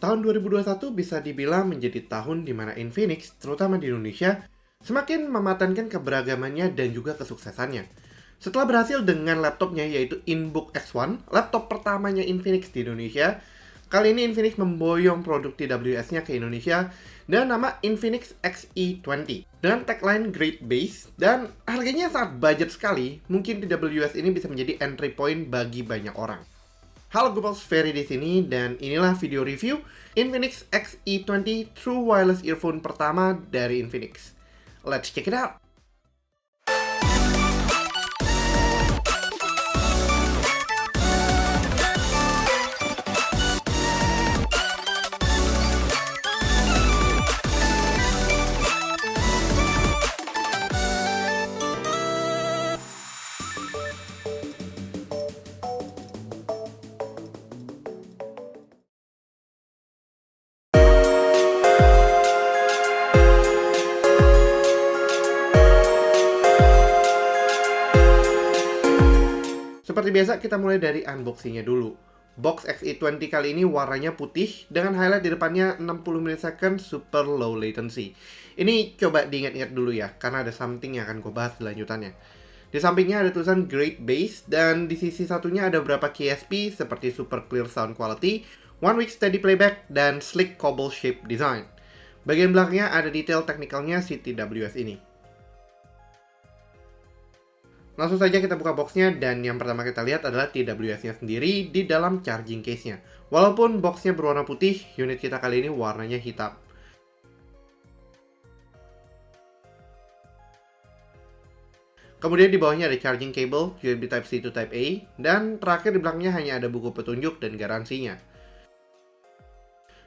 Tahun 2021 bisa dibilang menjadi tahun di mana Infinix, terutama di Indonesia, semakin mematenkan keberagamannya dan juga kesuksesannya. Setelah berhasil dengan laptopnya yaitu Inbook X1, laptop pertamanya Infinix di Indonesia, kali ini Infinix memboyong produk TWS-nya ke Indonesia dengan nama Infinix Xe20. Dengan tagline Great Base dan harganya sangat budget sekali, mungkin TWS ini bisa menjadi entry point bagi banyak orang. Halo Gopals, Ferry di sini dan inilah video review Infinix Xe20 True Wireless Earphone pertama dari Infinix. Let's check it out. Seperti biasa, kita mulai dari unboxingnya dulu. Box Xe20 kali ini warnanya putih dengan highlight di depannya 60 ms super low latency. Ini coba diingat-ingat dulu ya, karena ada something yang akan gue bahas lanjutannya. Di sampingnya ada tulisan Great Base, dan di sisi satunya ada beberapa KSP seperti super clear sound quality, one week steady playback, dan sleek cobble shape design. Bagian belakangnya ada detail teknikalnya si TWS ini. Langsung saja kita buka boxnya dan yang pertama kita lihat adalah TWS-nya sendiri di dalam charging case-nya. Walaupun boxnya berwarna putih, unit kita kali ini warnanya hitam. Kemudian di bawahnya ada charging cable, USB Type-C to Type-A, dan terakhir di belakangnya hanya ada buku petunjuk dan garansinya.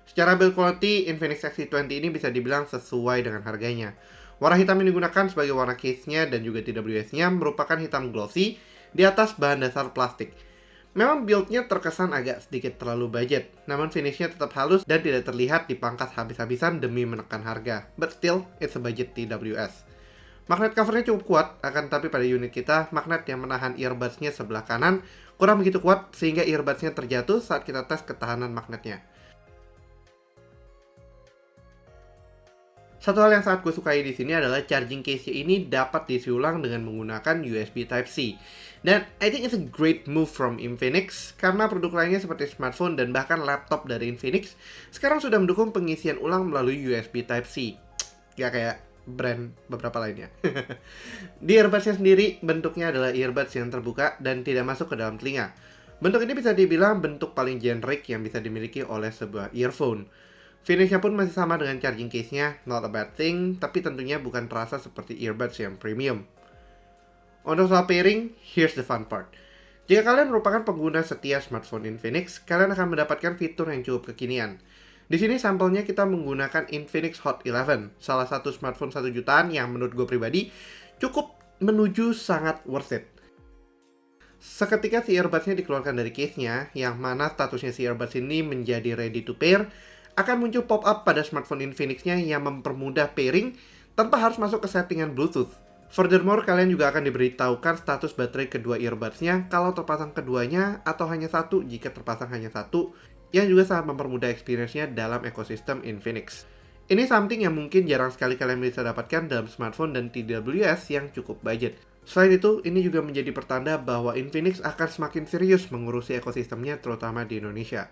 Secara build quality, Infinix Xe20 ini bisa dibilang sesuai dengan harganya. Warna hitam yang digunakan sebagai warna case-nya dan juga TWS-nya merupakan hitam glossy di atas bahan dasar plastik. Memang build-nya terkesan agak sedikit terlalu budget, namun finish-nya tetap halus dan tidak terlihat dipangkas habis-habisan demi menekan harga. But still, it's a budget TWS. Magnet cover-nya cukup kuat, akan tapi pada unit kita, magnet yang menahan earbuds-nya sebelah kanan kurang begitu kuat sehingga earbuds-nya terjatuh saat kita tes ketahanan magnetnya. Satu hal yang sangat gue sukai di sini adalah charging case-nya ini dapat diisi ulang dengan menggunakan USB Type-C. Dan I think it's a great move from Infinix karena produk lainnya seperti smartphone dan bahkan laptop dari Infinix sekarang sudah mendukung pengisian ulang melalui USB Type-C. Gak kayak brand beberapa lainnya. Di earbuds-nya sendiri, bentuknya adalah earbuds yang terbuka dan tidak masuk ke dalam telinga. Bentuk ini bisa dibilang bentuk paling generik yang bisa dimiliki oleh sebuah earphone. Finishnya pun masih sama dengan charging case-nya, not a bad thing, tapi tentunya bukan terasa seperti earbuds yang premium. Untuk soal pairing, here's the fun part. Jika kalian merupakan pengguna setia smartphone Infinix, kalian akan mendapatkan fitur yang cukup kekinian. Di sini sampelnya kita menggunakan Infinix Hot 11, salah satu smartphone 1 jutaan yang menurut gue pribadi cukup menuju sangat worth it. Seketika si earbuds-nya dikeluarkan dari case-nya, yang mana statusnya si earbuds ini menjadi ready to pair, akan muncul pop-up pada smartphone Infinix-nya yang mempermudah pairing tanpa harus masuk ke settingan Bluetooth. Furthermore, kalian juga akan diberitahukan status baterai kedua earbuds-nya kalau terpasang keduanya atau hanya satu jika terpasang hanya satu, yang juga sangat mempermudah experience-nya dalam ekosistem Infinix. Ini something yang mungkin jarang sekali kalian bisa dapatkan dalam smartphone dan TWS yang cukup budget. Selain itu, ini juga menjadi pertanda bahwa Infinix akan semakin serius mengurusi ekosistemnya terutama di Indonesia.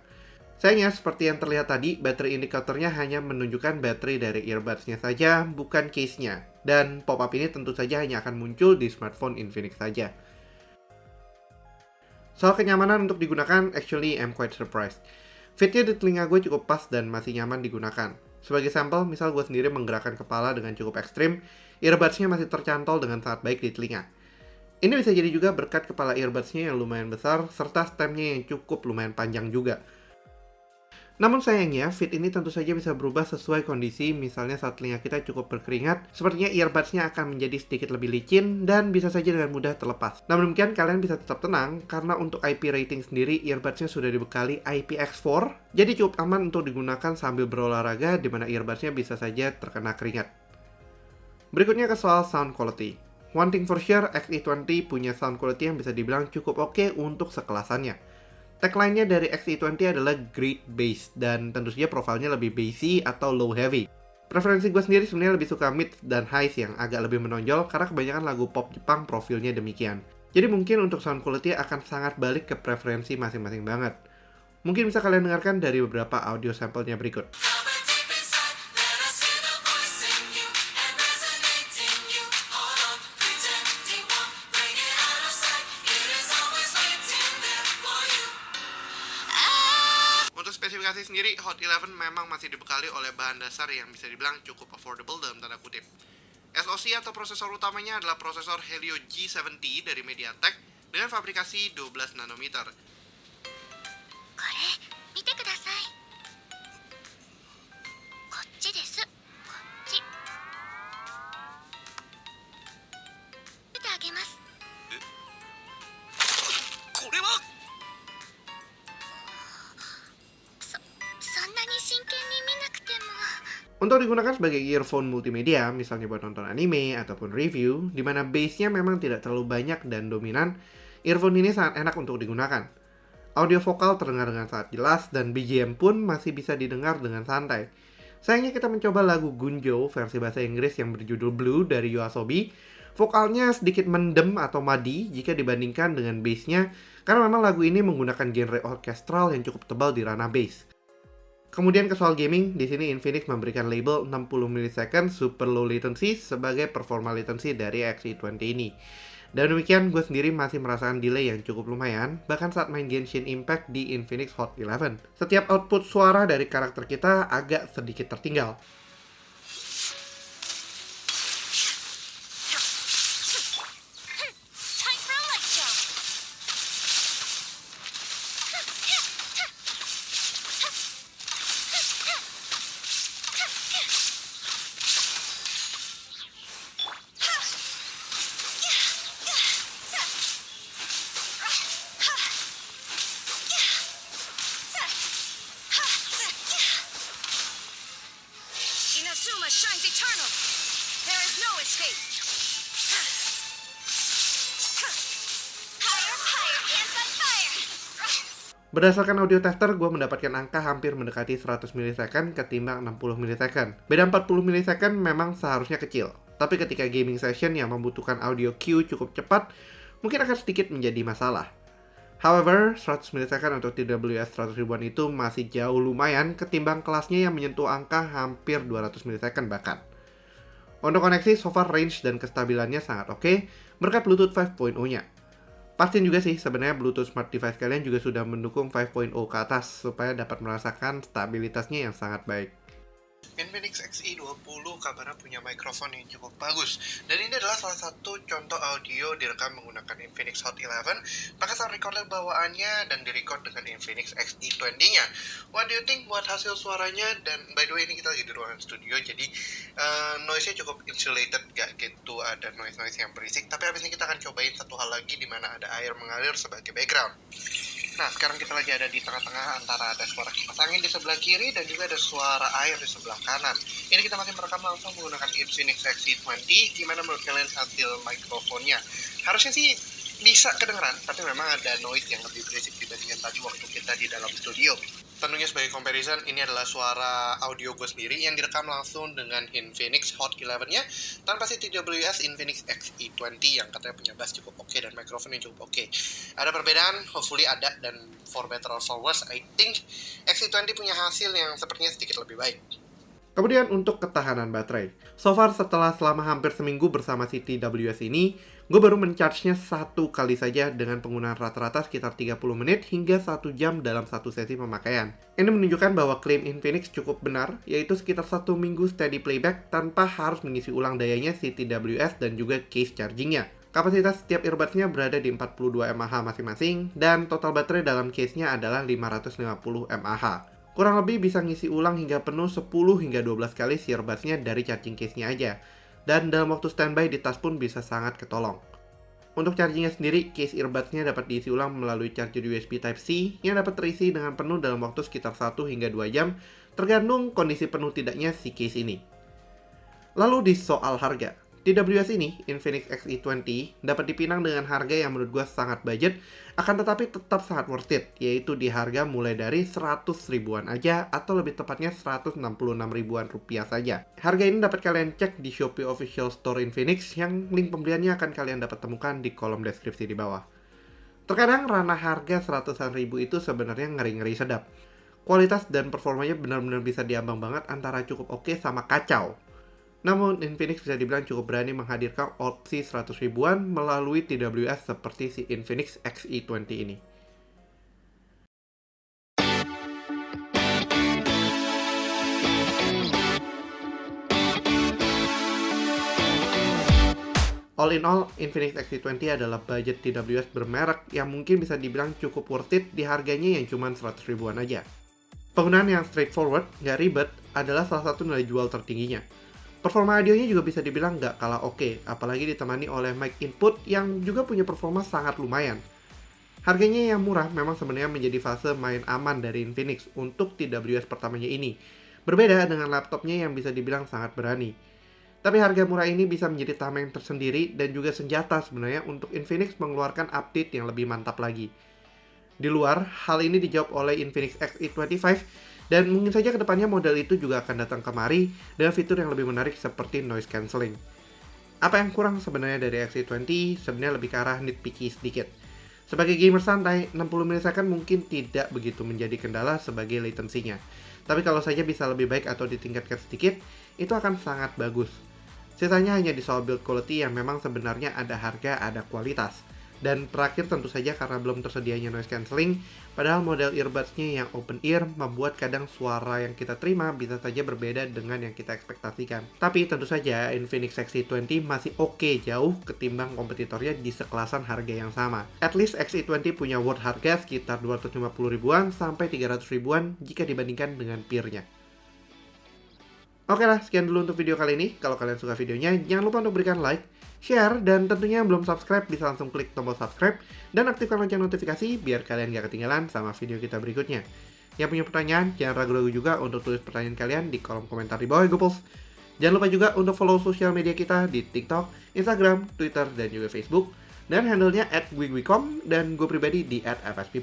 Sayangnya, seperti yang terlihat tadi, baterai indikatornya hanya menunjukkan baterai dari earbuds-nya saja, bukan case-nya. Dan pop-up ini tentu saja hanya akan muncul di smartphone Infinix saja. Soal kenyamanan untuk digunakan, actually I'm quite surprised. Fit-nya di telinga gue cukup pas dan masih nyaman digunakan. Sebagai sampel, misal gue sendiri menggerakkan kepala dengan cukup ekstrim, earbuds-nya masih tercantol dengan sangat baik di telinga. Ini bisa jadi juga berkat kepala earbuds-nya yang lumayan besar, serta stemnya yang cukup lumayan panjang juga. Namun sayangnya, fit ini tentu saja bisa berubah sesuai kondisi, misalnya saat telinga kita cukup berkeringat, sepertinya earbuds-nya akan menjadi sedikit lebih licin dan bisa saja dengan mudah terlepas. Namun demikian, kalian bisa tetap tenang, karena untuk IP rating sendiri, earbuds-nya sudah dibekali IPX4, jadi cukup aman untuk digunakan sambil berolahraga, di mana earbuds-nya bisa saja terkena keringat. Berikutnya ke soal sound quality. One thing for sure, Xe20 punya sound quality yang bisa dibilang cukup oke untuk sekelasannya. Tagline-nya dari XE20 adalah Great Bass, dan tentu saja profilnya lebih bassy atau low heavy. Preferensi gue sendiri sebenarnya lebih suka mid dan highs yang agak lebih menonjol karena kebanyakan lagu pop Jepang profilnya demikian. Jadi mungkin untuk sound quality akan sangat balik ke preferensi masing-masing banget. Mungkin bisa kalian dengarkan dari beberapa audio sampelnya berikut. Untuk spesifikasi sendiri, Hot 11 memang masih dibekali oleh bahan dasar yang bisa dibilang cukup affordable dalam tanda kutip. SoC atau prosesor utamanya adalah prosesor Helio G70 dari MediaTek dengan fabrikasi 12 nanometer. これ見てください。こっちです。こっち。出てあげます。これはそんなに真剣に見なくても。 Untuk digunakan sebagai earphone multimedia, misalnya buat nonton anime ataupun review, di mana bass-nya memang tidak terlalu banyak dan dominan, earphone ini sangat enak untuk digunakan. Audio vokal terdengar dengan sangat jelas dan BGM pun masih bisa didengar dengan santai. Sayangnya kita mencoba lagu Gunjo versi bahasa Inggris yang berjudul Blue dari YOASOBI. Vokalnya sedikit mendem atau madi jika dibandingkan dengan bass-nya, karena memang lagu ini menggunakan genre orkestral yang cukup tebal di ranah bass. Kemudian ke soal gaming, di sini Infinix memberikan label 60 ms super low latency sebagai performa latency dari XE20 ini. Dan demikian, gue sendiri masih merasakan delay yang cukup lumayan, bahkan saat main Genshin Impact di Infinix Hot 11. Setiap output suara dari karakter kita agak sedikit tertinggal. Time for a light show. Inazuma shines eternal. There is no escape. Higher, higher, hands on fire. Berdasarkan audio tester, gue mendapatkan angka hampir mendekati 100 ms ketimbang 60 ms. Beda 40 ms memang seharusnya kecil, tapi ketika gaming session yang membutuhkan audio cue cukup cepat, mungkin akan sedikit menjadi masalah. However, 100 ms untuk TWS 100 ribuan itu masih jauh lumayan ketimbang kelasnya yang menyentuh angka hampir 200 ms bahkan. Untuk koneksi, so far range dan kestabilannya sangat oke berkat Bluetooth 5.0-nya. Pastiin juga sih, sebenarnya Bluetooth Smart Device kalian juga sudah mendukung 5.0 ke atas supaya dapat merasakan stabilitasnya yang sangat baik. Infinix XE20 kabarnya punya mikrofon yang cukup bagus, dan ini adalah salah satu contoh audio direkam menggunakan Infinix Hot 11 pakai sound recorder bawaannya dan direcord dengan Infinix XE20-nya. What do you think buat hasil suaranya? Dan by the way, ini kita lagi di ruangan studio, jadi noise-nya cukup insulated, gak gitu ada noise-noise yang berisik. Tapi abis ini kita akan cobain satu hal lagi di mana ada air mengalir sebagai background. Nah, sekarang kita lagi ada di tengah-tengah antara ada suara kipas angin di sebelah kiri dan juga ada suara air di sebelah kanan. Ini kita masih merekam langsung menggunakan Infinix XE20. Gimana menurut kalian hasil mikrofonnya? Harusnya sih bisa kedengeran, tapi memang ada noise yang lebih berisik dibandingkan tadi waktu kita di dalam studio. Tentunya sebagai comparison, ini adalah suara audio gue sendiri yang direkam langsung dengan Infinix Hot 11-nya tanpa si TWS Infinix XE20 yang katanya punya bass cukup oke dan mikrofon yang cukup oke. Ada perbedaan, hopefully ada, dan for better or for worse, I think XE20 punya hasil yang sepertinya sedikit lebih baik. Kemudian untuk ketahanan baterai. So far selama hampir seminggu bersama si TWS ini, gue baru mencharge-nya satu kali saja dengan penggunaan rata-rata sekitar 30 menit hingga 1 jam dalam satu sesi pemakaian. Ini menunjukkan bahwa klaim Infinix cukup benar, yaitu sekitar 1 minggu steady playback tanpa harus mengisi ulang dayanya si TWS dan juga case charging-nya. Kapasitas setiap earbuds-nya berada di 42 mAh masing-masing, dan total baterai dalam case-nya adalah 550 mAh. Kurang lebih bisa ngisi ulang hingga penuh 10 hingga 12 kali si earbuds-nya dari charging case-nya aja. Dan dalam waktu standby di tas pun bisa sangat ketolong. Untuk charging-nya sendiri, case earbuds-nya dapat diisi ulang melalui charger USB Type-C yang dapat terisi dengan penuh dalam waktu sekitar 1 hingga 2 jam, tergantung kondisi penuh tidaknya si case ini. Lalu di soal harga. TWS ini, Infinix Xe20, dapat dipinang dengan harga yang menurut gue sangat budget, akan tetapi tetap sangat worth it, yaitu di harga mulai dari 100 ribuan aja, atau lebih tepatnya 166 ribuan rupiah saja. Harga ini dapat kalian cek di Shopee Official Store Infinix, yang link pembeliannya akan kalian dapat temukan di kolom deskripsi di bawah. Terkadang ranah harga 100-an ribu itu sebenarnya ngeri-ngeri sedap. Kualitas dan performanya benar-benar bisa diambang banget antara cukup oke sama kacau. Namun, Infinix bisa dibilang cukup berani menghadirkan opsi 100 ribuan melalui TWS seperti si Infinix Xe20 ini. All in all, Infinix Xe20 adalah budget TWS bermerek yang mungkin bisa dibilang cukup worth it di harganya yang cuma 100 ribuan aja. Penggunaan yang straightforward, nggak ribet, adalah salah satu nilai jual tertingginya. Performa audionya juga bisa dibilang nggak kalah oke, apalagi ditemani oleh mic input yang juga punya performa sangat lumayan. Harganya yang murah memang sebenarnya menjadi fase main aman dari Infinix untuk TWS pertamanya ini. Berbeda dengan laptopnya yang bisa dibilang sangat berani. Tapi harga murah ini bisa menjadi tameng tersendiri dan juga senjata sebenarnya untuk Infinix mengeluarkan update yang lebih mantap lagi. Di luar, hal ini dijawab oleh Infinix Xe25 dan mungkin saja kedepannya model itu juga akan datang kemari dengan fitur yang lebih menarik seperti noise cancelling. Apa yang kurang sebenarnya dari Xe20 sebenarnya lebih ke arah nitpicky sedikit. Sebagai gamer santai, 60 ms mungkin tidak begitu menjadi kendala sebagai latency-nya. Tapi kalau saja bisa lebih baik atau ditingkatkan sedikit, itu akan sangat bagus. Sisanya hanya di soal build quality yang memang sebenarnya ada harga, ada kualitas. Dan terakhir tentu saja karena belum tersedianya noise cancelling, padahal model earbuds-nya yang open ear membuat kadang suara yang kita terima bisa saja berbeda dengan yang kita ekspektasikan. Tapi tentu saja Infinix Xe20 masih oke jauh ketimbang kompetitornya di sekelasan harga yang sama. At least Xe20 punya worth harga sekitar 250 ribuan sampai 300 ribuan jika dibandingkan dengan peer-nya. Oke lah, sekian dulu untuk video kali ini. Kalau kalian suka videonya, jangan lupa untuk berikan like, share, dan tentunya yang belum subscribe bisa langsung klik tombol subscribe dan aktifkan lonceng notifikasi biar kalian gak ketinggalan sama video kita berikutnya. Yang punya pertanyaan, jangan ragu-ragu juga untuk tulis pertanyaan kalian di kolom komentar di bawah ya Gopols. Jangan lupa juga untuk follow sosial media kita di TikTok, Instagram, Twitter, dan juga Facebook. Dan handle-nya @gwigwicom dan gue pribadi di @fsp+.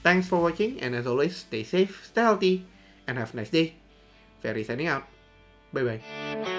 Thanks for watching and as always, stay safe, stay healthy, and have a nice day. Ferry signing out. Bye-bye.